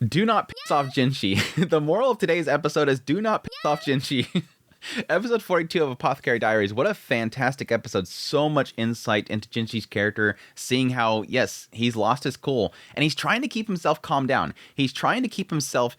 Do not piss off Jinshi. The moral of today's episode is do not piss off Jinshi. Episode 42 of Apothecary Diaries. What a fantastic episode. So much insight into Jinshi's character, seeing how, yes, he's lost his cool, and he's trying to keep himself calmed down. He's trying to keep himself...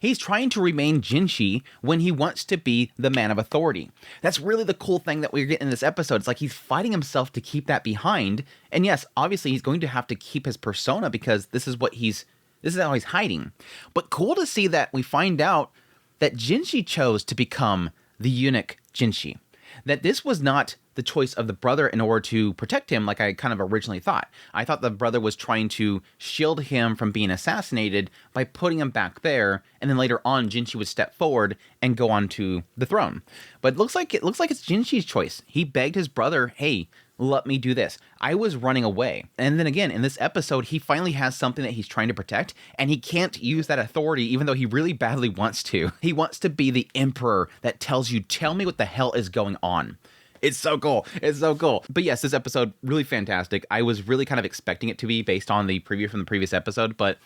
He's trying to remain Jinshi when he wants to be the man of authority. That's really the cool thing that we're getting in this episode. It's like he's fighting himself to keep that behind. And yes, obviously he's going to have to keep his persona because this is how he's hiding. But cool to see that we find out that Jinshi chose to become the eunuch Jinshi. That this was not the choice of the brother in order to protect him like I kind of originally thought. I thought the brother was trying to shield him from being assassinated by putting him back there, and then later on Jinshi would step forward and go on to the throne. But it looks like it's Jinshi's choice. He begged his brother, hey, let me do this. I was running away. And then again, in this episode, he finally has something that he's trying to protect, and he can't use that authority even though he really badly wants to. He wants to be the emperor that tells you, tell me what the hell is going on. It's so cool. It's so cool. But yes, this episode, really fantastic. I was really kind of expecting it to be based on the preview from the previous episode, but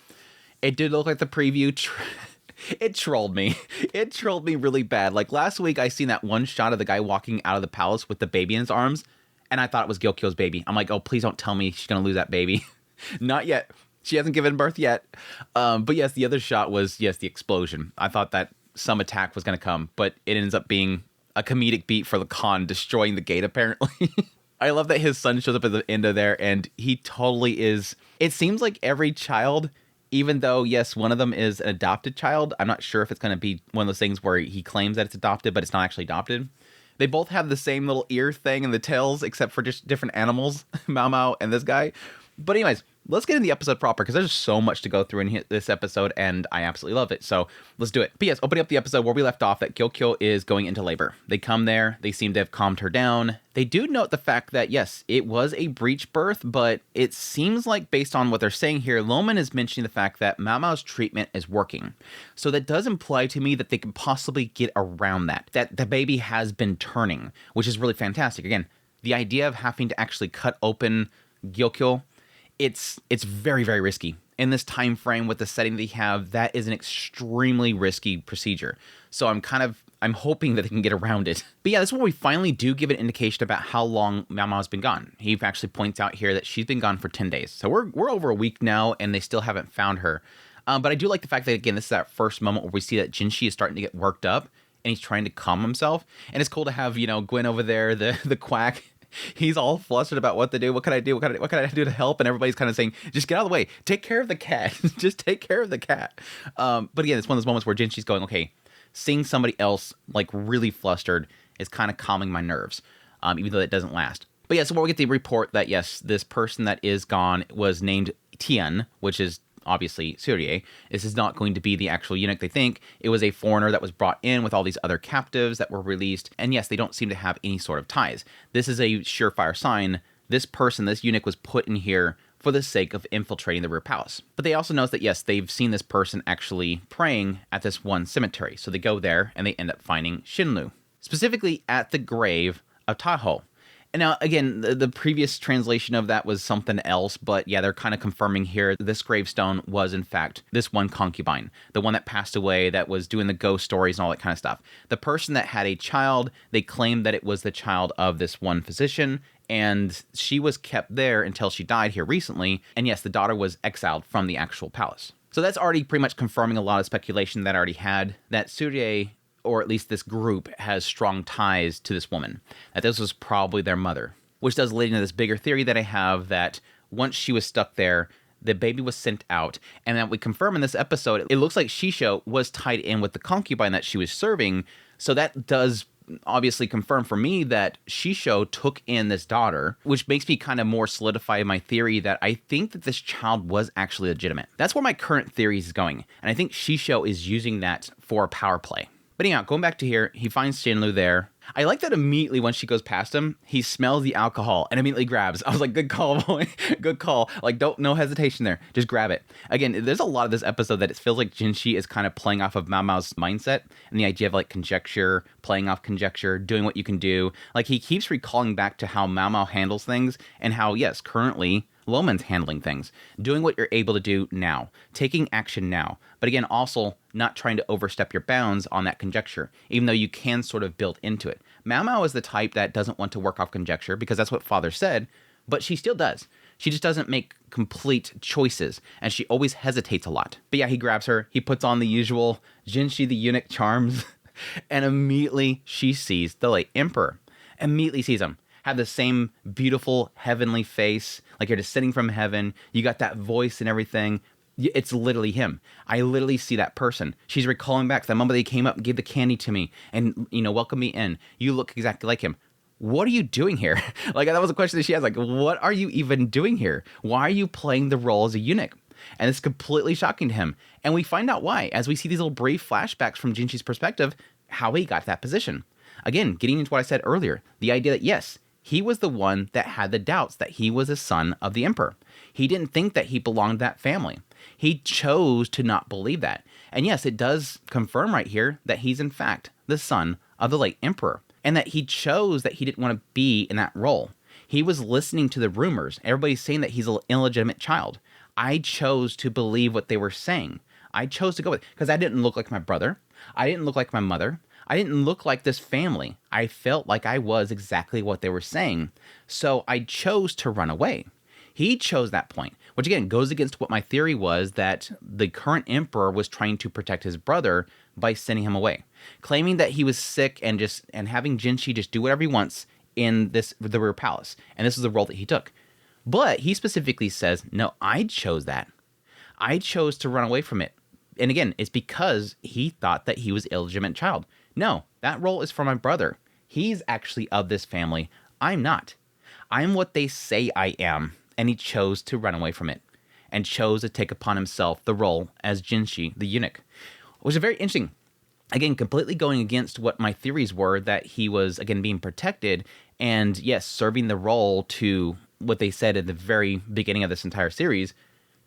it did look like the preview... It trolled me. It trolled me really bad. Like last week, I seen that one shot of the guy walking out of the palace with the baby in his arms, and I thought it was Gyokuyou's baby. I'm like, oh, please don't tell me she's going to lose that baby. Not yet. She hasn't given birth yet. But yes, the other shot was, yes, the explosion. I thought that some attack was going to come, but it ends up being a comedic beat for Lakan destroying the gate, apparently. I love that his son shows up at the end of there, and he totally is... It seems like every child, even though, yes, one of them is an adopted child, I'm not sure if it's going to be one of those things where he claims that it's adopted, but it's not actually adopted. They both have the same little ear thing and the tails, except for just different animals, Maomao and this guy. But anyways, let's get in the episode proper, because there's so much to go through in this episode, and I absolutely love it. So let's do it. But yes, opening up the episode where we left off, that Gyokuyou is going into labor. They come there. They seem to have calmed her down. They do note the fact that, yes, it was a breech birth, but it seems like, based on what they're saying here, Loulan is mentioning the fact that Maomao's treatment is working. So that does imply to me that they can possibly get around that the baby has been turning, which is really fantastic. Again, the idea of having to actually cut open Gyokuyou, it's very, very risky. In this time frame with the setting they have, that is an extremely risky procedure. So I'm hoping that they can get around it. But yeah, this is where we finally do give an indication about how long Maomao's been gone. He actually points out here that she's been gone for 10 days. So we're over a week now, and they still haven't found her. But I do like the fact that, again, this is that first moment where we see that Jinshi is starting to get worked up, and he's trying to calm himself. And it's cool to have, Gwen over there, the quack. He's all flustered about what to do. What can I do? What can I do to help? And everybody's kind of saying, just get out of the way. Take care of the cat. Just take care of the cat. But again, it's one of those moments where Jinshi's going, okay, seeing somebody else like really flustered is kind of calming my nerves, even though it doesn't last. But yeah, so where we get the report that, yes, this person that is gone was named Tian, which is obviously Suirei. This is not going to be the actual eunuch they think. It was a foreigner that was brought in with all these other captives that were released. And yes, they don't seem to have any sort of ties. This is a surefire sign. This person, this eunuch, was put in here for the sake of infiltrating the rear palace. But they also notice that, yes, they've seen this person actually praying at this one cemetery. So they go there and they end up finding Shenlu, specifically at the grave of Tahoe. And now, again, the previous translation of that was something else, but yeah, they're kind of confirming here this gravestone was, in fact, this one concubine, the one that passed away, that was doing the ghost stories and all that kind of stuff. The person that had a child, they claimed that it was the child of this one physician, and she was kept there until she died here recently, and yes, the daughter was exiled from the actual palace. So that's already pretty much confirming a lot of speculation that I already had, that Suirei, or at least this group, has strong ties to this woman, that this was probably their mother, which does lead into this bigger theory that I have, that once she was stuck there, the baby was sent out, and that we confirm in this episode, it looks like Shishou was tied in with the concubine that she was serving, so that does obviously confirm for me that Shishou took in this daughter, which makes me kind of more solidify my theory that I think that this child was actually legitimate. That's where my current theory is going, and I think Shishou is using that for a power play. But anyhow, going back to here, he finds Shenlu there. I like that immediately when she goes past him, he smells the alcohol and immediately grabs. I was like, good call, boy. Good call. Like, no hesitation there. Just grab it. Again, there's a lot of this episode that it feels like Jinshi is kind of playing off of Maomao's mindset and the idea of like conjecture, playing off conjecture, doing what you can do. Like, he keeps recalling back to how Maomao handles things and how, yes, currently Loman's handling things, doing what you're able to do now, taking action now. But again, also not trying to overstep your bounds on that conjecture, even though you can sort of build into it. Maomao is the type that doesn't want to work off conjecture because that's what father said, but she still does. She just doesn't make complete choices, and she always hesitates a lot. But yeah, he grabs her, he puts on the usual Jinshi the eunuch charms, and immediately she sees the late emperor. Immediately sees him. Have the same beautiful heavenly face, like you're descending from heaven. You got that voice and everything. It's literally him. I literally see that person. She's recalling back the moment that he came up and gave the candy to me and, welcomed me in. You look exactly like him. What are you doing here? Like, that was a question that she has. Like, what are you even doing here? Why are you playing the role as a eunuch? And it's completely shocking to him. And we find out why, as we see these little brief flashbacks from Jinshi's perspective, how he got that position. Again, getting into what I said earlier, the idea that, yes, he was the one that had the doubts that he was a son of the emperor. He didn't think that he belonged to that family. He chose to not believe that. And yes, it does confirm right here that he's in fact the son of the late emperor, and that he chose that he didn't want to be in that role. He was listening to the rumors. Everybody's saying that he's an illegitimate child. I chose to believe what they were saying. I chose to go with it because I didn't look like my brother. I didn't look like my mother. I didn't look like this family. I felt like I was exactly what they were saying. So I chose to run away. He chose that point, which again goes against what my theory was, that the current emperor was trying to protect his brother by sending him away, claiming that he was sick and having Jinshi just do whatever he wants in the rear palace. And this is the role that he took. But he specifically says, no, I chose that. I chose to run away from it. And again, it's because he thought that he was an illegitimate child. No, that role is for my brother. He's actually of this family. I'm not. I'm what they say I am. And he chose to run away from it and chose to take upon himself the role as Jinshi, the eunuch, which is very interesting. Again, completely going against what my theories were, that he was, again, being protected and, yes, serving the role to what they said at the very beginning of this entire series,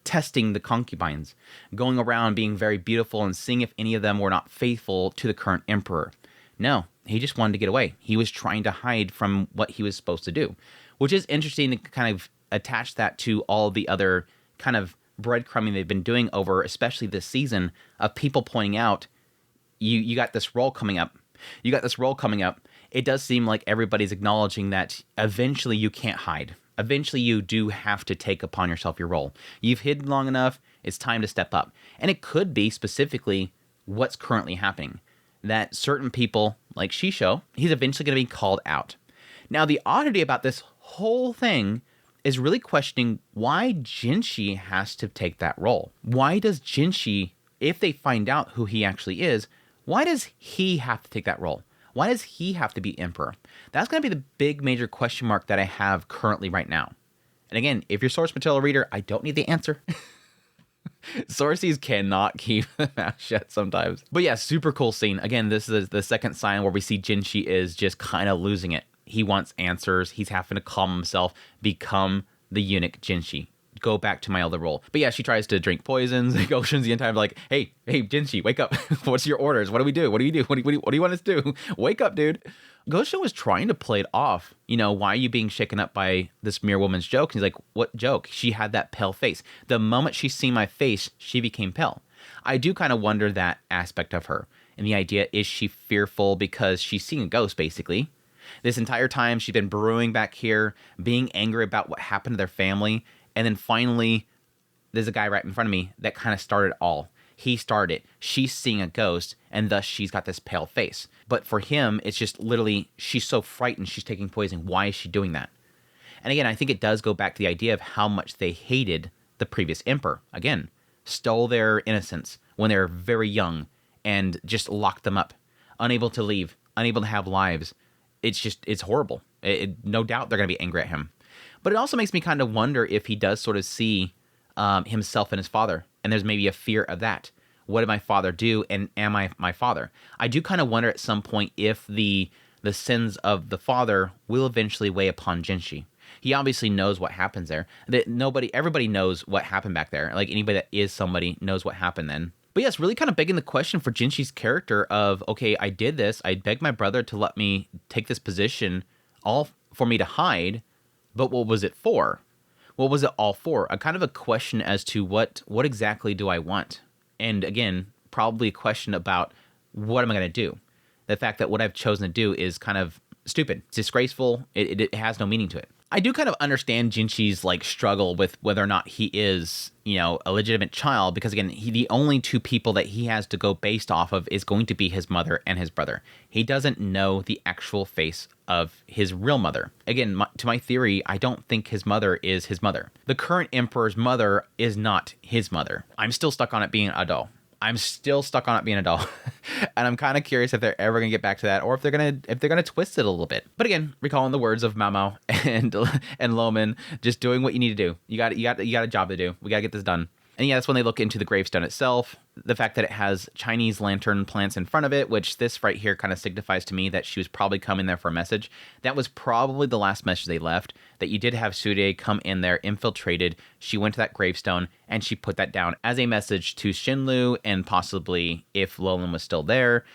testing the concubines, going around being very beautiful and seeing if any of them were not faithful to the current emperor. No, he just wanted to get away. He was trying to hide from what he was supposed to do, which is interesting to kind of attach that to all the other kind of breadcrumbing they've been doing over, especially this season, of people pointing out, you got this role coming up. You got this role coming up. It does seem like everybody's acknowledging that eventually you can't hide. Eventually you do have to take upon yourself your role. You've hidden long enough. It's time to step up. And it could be specifically what's currently happening, that certain people like Shishou, he's eventually going to be called out. Now, the oddity about this whole thing is really questioning why Jinshi has to take that role. Why does Jinshi, if they find out who he actually is, why does he have to take that role? Why does he have to be emperor? That's going to be the big major question mark that I have currently right now. And again, if you're source material reader, I don't need the answer. Sources cannot keep their mouth shut sometimes. But yeah, super cool scene. Again, this is the second sign where we see Jinshi is just kind of losing it. He wants answers. He's having to calm himself, become the eunuch Jinshi. Go back to my other role. But yeah, she tries to drink poisons. Goshen's the entire time like, hey, Jinshi, wake up. What's your orders? What do we do? What do you do? What do you want us to do? Wake up, dude. Goshen was trying to play it off. Why are you being shaken up by this mere woman's joke? And he's like, what joke? She had that pale face. The moment she seen my face, she became pale. I do kind of wonder that aspect of her. And the idea, is she fearful because she's seeing a ghost, basically? This entire time, she's been brewing back here, being angry about what happened to their family. And then finally, there's a guy right in front of me that kind of started it all. He started it. She's seeing a ghost, and thus she's got this pale face. But for him, it's just literally, she's so frightened she's taking poison. Why is she doing that? And again, I think it does go back to the idea of how much they hated the previous emperor. Again, stole their innocence when they were very young and just locked them up. Unable to leave, unable to have lives. It's horrible. No doubt they're going to be angry at him. But it also makes me kind of wonder if he does sort of see himself and his father, and there's maybe a fear of that. What did my father do, and am I my father? I do kind of wonder at some point if the sins of the father will eventually weigh upon Jinshi. He obviously knows what happens there. Everybody knows what happened back there. Like, anybody that is somebody knows what happened then. But yes, really kind of begging the question for Jinshi's character of, okay, I did this. I begged my brother to let me take this position, all for me to hide. But what was it for? what was it all for? A kind of a question as to what exactly do I want? And again, probably a question about what am I going to do? The fact that what I've chosen to do is kind of stupid. It's disgraceful. It has no meaning to it. I do kind of understand Jinshi's like struggle with whether or not he is, a legitimate child, because again, the only two people that he has to go based off of is going to be his mother and his brother. He doesn't know the actual face of his real mother. Again, to my theory, I don't think his mother is his mother. The current emperor's mother is not his mother. I'm still stuck on it being a doll. I'm still stuck on it being a doll. And I'm kind of curious if they're ever going to get back to that, or if they're going to twist it a little bit. But again, recalling the words of Maomao and Loman, just doing what you need to do. You got a job to do. We got to get this done. And yeah, that's when they look into the gravestone itself. The fact that it has Chinese lantern plants in front of it, which this right here kind of signifies to me that she was probably coming there for a message. That was probably the last message they left, that you did have Suirei come in there, infiltrated. She went to that gravestone, and she put that down as a message to Shenlu, and possibly, if Loulan was still there,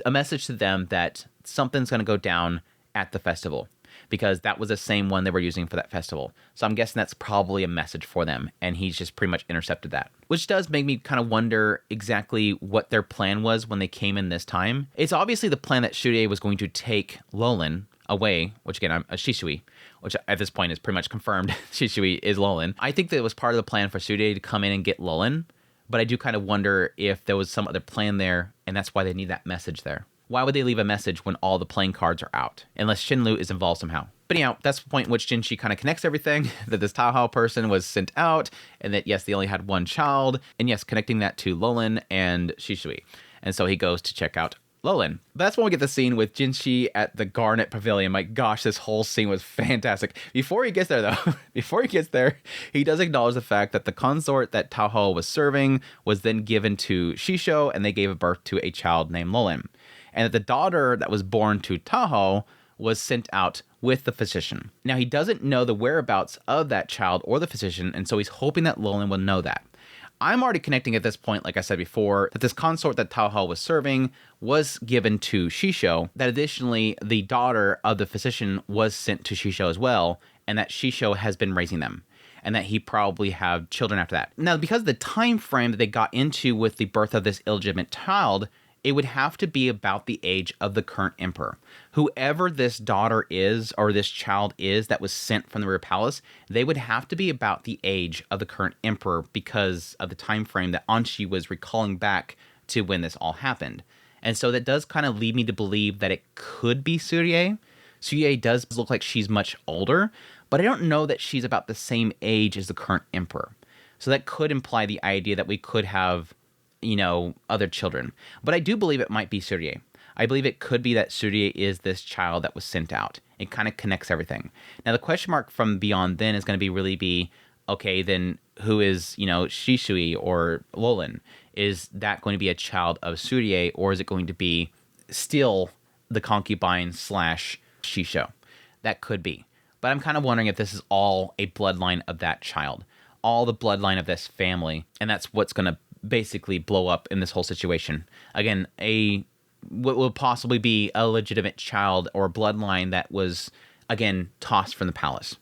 a message to them that something's going to go down at the festival, because that was the same one they were using for that festival. So I'm guessing that's probably a message for them, and he's just pretty much intercepted that. Which does make me kind of wonder exactly what their plan was when they came in this time. It's obviously the plan that Suirei was going to take Loulan away, which again, I'm a Shishou, which at this point is pretty much confirmed Shishou is Loulan. I think that it was part of the plan for Suirei to come in and get Loulan, but I do kind of wonder if there was some other plan there, and that's why they need that message there. Why would they leave a message when all the playing cards are out? Unless Shenlu is involved somehow. But anyhow, that's the point in which Jinshi kind of connects everything, that this Taohao person was sent out, and that yes, they only had one child, and yes, connecting that to Loulan and Shishou. And so he goes to check out Loulan. That's when we get the scene with Jinshi at the Garnet Pavilion. My gosh, this whole scene was fantastic. Before he gets there, though, he does acknowledge the fact that the consort that Taohao was serving was then given to Shishou, and they gave birth to a child named Loulan. And that the daughter that was born to Taohao was sent out with the physician. Now, he doesn't know the whereabouts of that child or the physician, and so he's hoping that Loulan will know that. I'm already connecting at this point, like I said before, that this consort that Taohao was serving was given to Shishou, that additionally the daughter of the physician was sent to Shishou as well, and that Shishou has been raising them, and that he probably have children after that. Now, because of the time frame that they got into with the birth of this illegitimate child, it would have to be about the age of the current emperor. Whoever this daughter is, or this child is that was sent from the Rear Palace, they would have to be about the age of the current emperor because of the time frame that Anshi was recalling back to when this all happened. And so that does kind of lead me to believe that it could be Suirei. Suirei does look like she's much older, but I don't know that she's about the same age as the current emperor. So that could imply the idea that we could have other children. But I do believe it might be Suirei. I believe it could be that Suirei is this child that was sent out. It kind of connects everything. Now, the question mark from beyond then is going to really be, okay, then who is, Shishou or Loulan? Is that going to be a child of Suirei, or is it going to be still the concubine / Shishou? That could be. But I'm kind of wondering if this is all a bloodline of that child. All the bloodline of this family. And that's what's going to basically blow up in this whole situation. Again, what will possibly be a legitimate child or bloodline that was, again, tossed from the palace.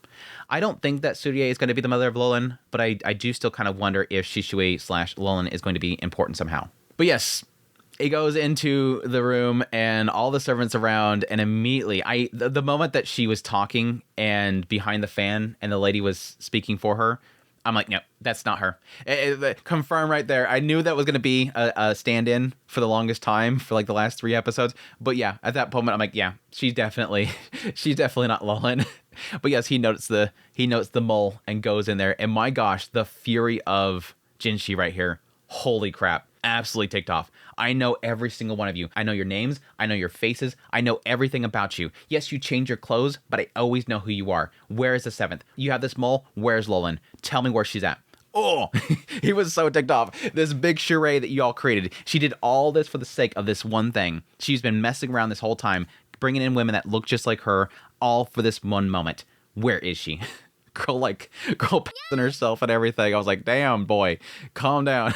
I don't think that Suirei is going to be the mother of Loulan, but I do still kind of wonder if Shishou / Loulan is going to be important somehow. But yes, he goes into the room and all the servants around, and immediately, the moment that she was talking and behind the fan and the lady was speaking for her, I'm like, no, that's not her. Confirm right there. I knew that was going to be a stand-in for the longest time, for like the last 3 episodes. But yeah, at that moment, I'm like, yeah, she's definitely not Loulan. But yes, he notes the mole and goes in there. And my gosh, the fury of Jinshi right here. Holy crap. Absolutely ticked off. I know every single one of you. I know your names. I know your faces. I know everything about you. Yes, you change your clothes, but I always know who you are. Where is the 7th? You have this mole. Where's Loulan? Tell me where she's at. Oh, he was so ticked off. This big charade that you all created. She did all this for the sake of this one thing. She's been messing around this whole time, bringing in women that look just like her, all for this one moment. Where is she? Girl pissing herself and everything. I was like, damn, boy, calm down.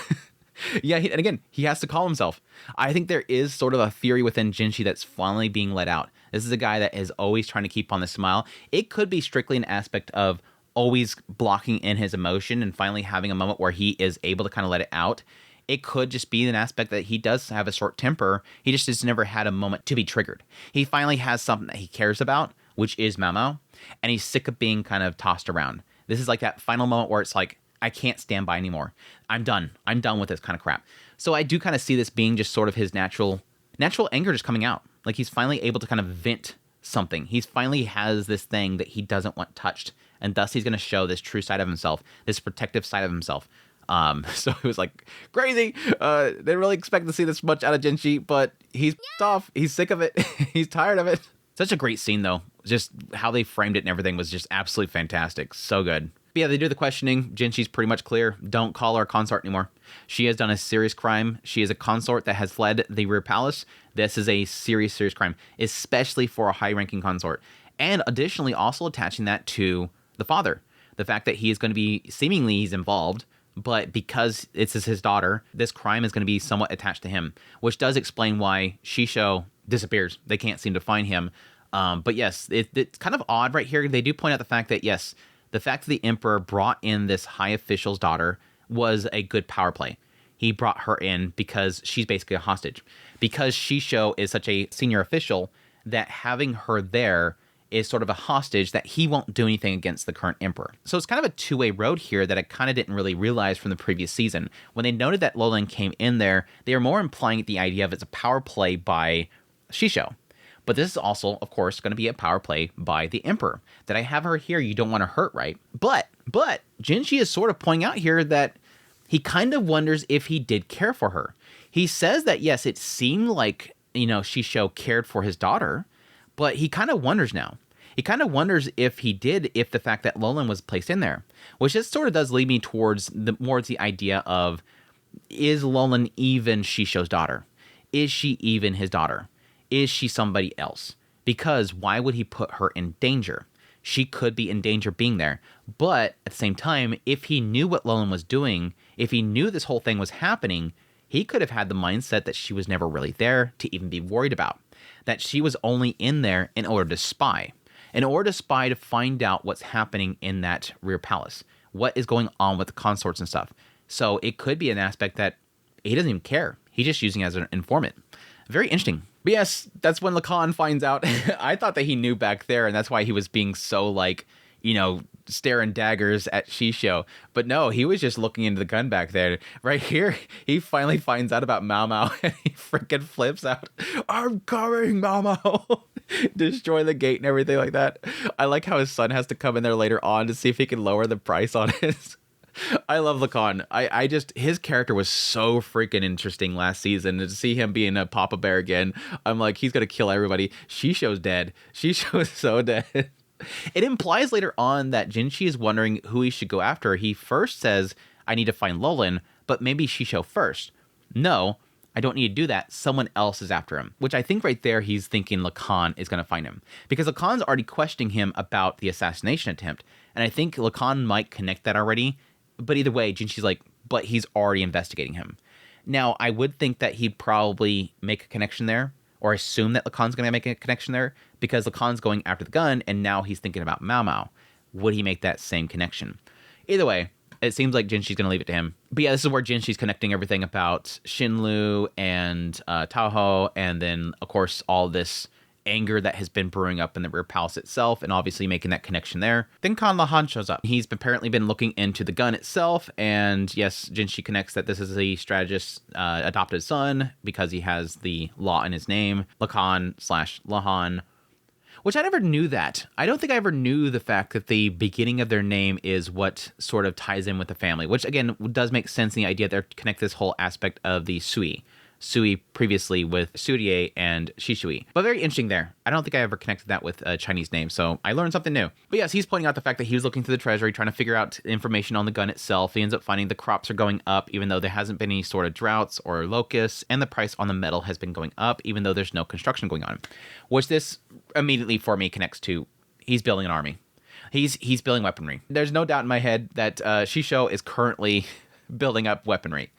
Yeah, and again, he has to call himself. I think there is sort of a theory within Jinshi that's finally being let out. This is a guy that is always trying to keep on the smile. It could be strictly an aspect of always blocking in his emotion and finally having a moment where he is able to kind of let it out. It could just be an aspect that he does have a short temper. He just has never had a moment to be triggered. He finally has something that he cares about, which is Maomao, and he's sick of being kind of tossed around. This is like that final moment where it's like, I can't stand by anymore. I'm done. I'm done with this kind of crap. So I do kind of see this being just sort of his natural anger just coming out. Like he's finally able to kind of vent something. He's finally has this thing that he doesn't want touched, and thus he's going to show this true side of himself, this protective side of himself. So it was like crazy. Didn't really expect to see this much out of Jinshi, but he's off. He's sick of it. He's tired of it. Such a great scene, though. Just how they framed it and everything was just absolutely fantastic. So good. But yeah, they do the questioning. Jinshi's pretty much clear. Don't call her a consort anymore. She has done a serious crime. She is a consort that has fled the rear palace. This is a serious crime, especially for a high-ranking consort. And additionally, also attaching that to the father. The fact that he is going to be, seemingly he's involved, but because it's his daughter, this crime is going to be somewhat attached to him, which does explain why Shishou disappears. They can't seem to find him. But yes, it's kind of odd right here. They do point out the fact that, yes, the fact that the emperor brought in this high official's daughter was a good power play. He brought her in because she's basically a hostage. Because Shishou is such a senior official, that having her there is sort of a hostage that he won't do anything against the current emperor. So it's kind of a two-way road here that I kind of didn't really realize from the previous season. When they noted that Loulan came in there, they were more implying the idea of it's a power play by Shishou. But this is also, of course, going to be a power play by the emperor. That I have her here, you don't want to hurt, right? But Jinshi is sort of pointing out here that he kind of wonders if he did care for her. He says that, yes, it seemed like, Shishou cared for his daughter, but he kind of wonders now. He kind of wonders if he did, if the fact that Loulan was placed in there. Which just sort of does lead me towards the idea of, is Loulan even Shishou's daughter? Is she even his daughter? Is she somebody else? Because why would he put her in danger? She could be in danger being there. But at the same time, if he knew what Loulan was doing, if he knew this whole thing was happening, he could have had the mindset that she was never really there to even be worried about. That she was only in there in order to spy. In order to spy to find out what's happening in that rear palace. What is going on with the consorts and stuff. So it could be an aspect that he doesn't even care. He's just using it as an informant. Very interesting. But yes, that's when Lakan finds out. I thought that he knew back there, and that's why he was being so, staring daggers at Shishou. But no, he was just looking into the gun back there. Right here, he finally finds out about Maomao, and he freaking flips out. I'm coming, Maomao! Destroy the gate and everything like that. I like how his son has to come in there later on to see if he can lower the price on it. I love Lakan. I just, his character was so freaking interesting last season. And to see him being a Papa Bear again, I'm like, he's going to kill everybody. Shishou's dead. Shishou is so dead. It implies later on that Jinshi is wondering who he should go after. He first says, I need to find Loulan, but maybe Shishou first. No, I don't need to do that. Someone else is after him. Which I think right there, he's thinking Lakan is going to find him. Because Lakan's already questioning him about the assassination attempt. And I think Lakan might connect that already. But either way, Jinshi's like, but he's already investigating him. Now, I would think that he'd probably make a connection there, or assume that Lakan's going to make a connection there, because Lakan's going after the gun, and now he's thinking about Maomao. Would he make that same connection? Either way, it seems like Jinshi's going to leave it to him. But yeah, this is where Jinshi's connecting everything about Shenlu and Taoho, and then, of course, all this anger that has been brewing up in the rear palace itself, and obviously making that connection there. Then Lahan shows up. He's apparently been looking into the gun itself, and yes, Jinshi connects that this is the strategist's adopted son, because he has the law in his name, Lakan/Lahan, which I never knew that. I don't think I ever knew the fact that the beginning of their name is what sort of ties in with the family, which again does make sense in the idea that they connect this whole aspect of the Sui previously with Suirei and Shishou. But very interesting there. I don't think I ever connected that with a Chinese name, so I learned something new. But yes, he's pointing out the fact that he was looking through the treasury, trying to figure out information on the gun itself. He ends up finding the crops are going up, even though there hasn't been any sort of droughts or locusts, and the price on the metal has been going up, even though there's no construction going on. Which this immediately for me connects to, he's building an army. He's building weaponry. There's no doubt in my head that Shishou is currently building up weaponry.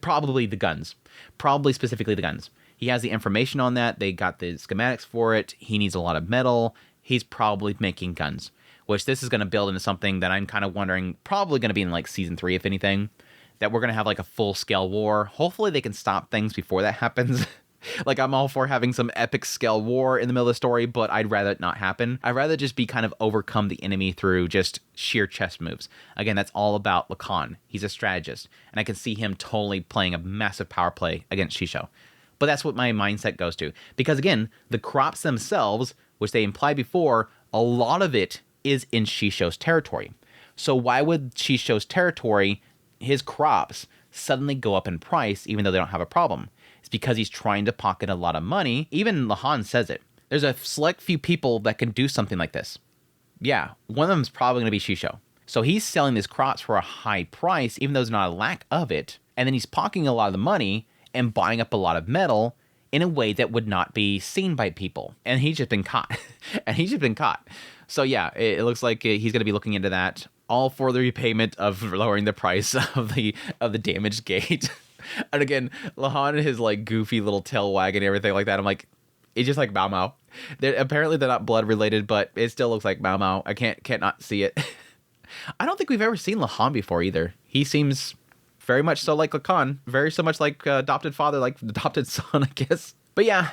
Probably the guns. Probably specifically the guns. He has the information on that. They got the schematics for it. He needs a lot of metal. He's probably making guns, which this is going to build into something that I'm kind of wondering, probably going to be in like season 3, if anything, that we're going to have like a full-scale war. Hopefully they can stop things before that happens. Like, I'm all for having some epic scale war in the middle of the story, but I'd rather it not happen. I'd rather just be kind of overcome the enemy through just sheer chess moves. Again, that's all about Lakan. He's a strategist, and I can see him totally playing a massive power play against Shishou. But that's what my mindset goes to. Because again, the crops themselves, which they implied before, a lot of it is in Shishou's territory. So why would Shishou's territory, his crops, suddenly go up in price even though they don't have a problem? It's because he's trying to pocket a lot of money. Even Lahan says it. There's a select few people that can do something like this. Yeah, one of them is probably going to be Shishou. So he's selling his crops for a high price, even though there's not a lack of it. And then he's pocketing a lot of the money and buying up a lot of metal in a way that would not be seen by people. And he's just been caught. So yeah, it looks like he's going to be looking into that, all for the repayment of lowering the price of the damaged gate. And again, Lahan and his like goofy little tail wag and everything like that. I'm like, it's just like Maomao. Apparently they're not blood related, but it still looks like Maomao. I can't not see it. I don't think we've ever seen Lahan before either. He seems very much so like Lakan, very so much like adopted father, like adopted son, I guess. But yeah,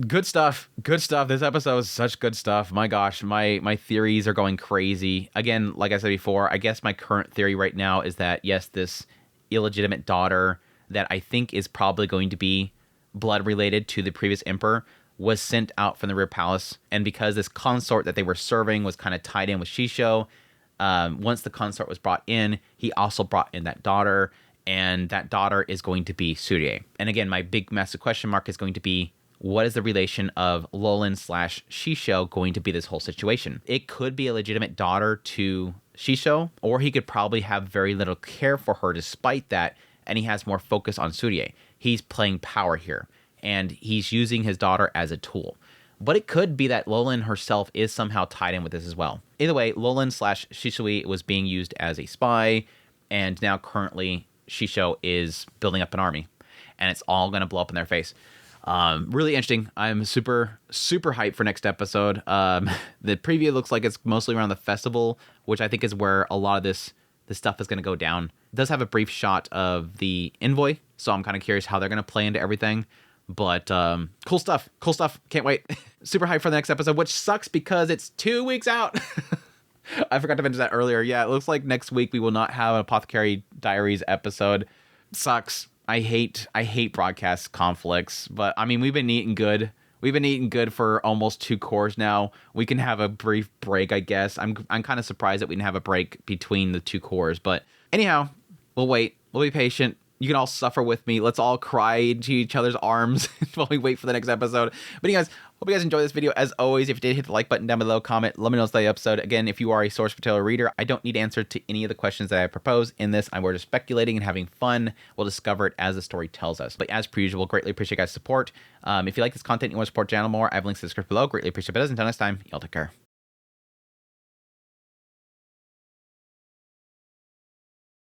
good stuff. Good stuff. This episode is such good stuff. My gosh, my theories are going crazy. Again, like I said before, I guess my current theory right now is that yes, this illegitimate daughter that I think is probably going to be blood related to the previous emperor was sent out from the rear palace. And because this consort that they were serving was kind of tied in with Shishou, once the consort was brought in, he also brought in that daughter, and that daughter is going to be Suirei. And again, my big massive question mark is going to be, what is the relation of Loulan/Shishou going to be this whole situation? It could be a legitimate daughter to Shishou, or he could probably have very little care for her despite that, and he has more focus on Suirei. He's playing power here, and he's using his daughter as a tool. But it could be that Loulan herself is somehow tied in with this as well. Either way, Loulan/Shishou was being used as a spy, and now currently Shishou is building up an army, and it's all going to blow up in their face. Really interesting. I'm super hyped for next episode. The preview looks like it's mostly around the festival, which I think is where a lot of this stuff is going to go down. It does have a brief shot of the envoy, so I'm kind of curious how they're going to play into everything. But cool stuff. Can't wait. Super hyped for the next episode, which sucks because it's 2 weeks out. I forgot to mention that earlier. Yeah, it looks like next week we will not have an Apothecary Diaries episode. Sucks. I hate broadcast conflicts, but I mean, we've been eating good. We've been eating good for almost 2 cores now. We can have a brief break, I guess. I'm kind of surprised that we didn't have a break between the 2 cores, but anyhow, we'll wait. We'll be patient. You can all suffer with me. Let's all cry into each other's arms while we wait for the next episode. But anyways, hope you guys enjoyed this video. As always, if you did, hit the like button down below, comment, let me know the episode. Again, if you are a source material reader, I don't need answer to any of the questions that I propose in this. We're just speculating and having fun. We'll discover it as the story tells us. But as per usual, greatly appreciate you guys' support. If you like this content and you want to support the channel more, I have links in the description below. Greatly appreciate it. But until next time, y'all take care.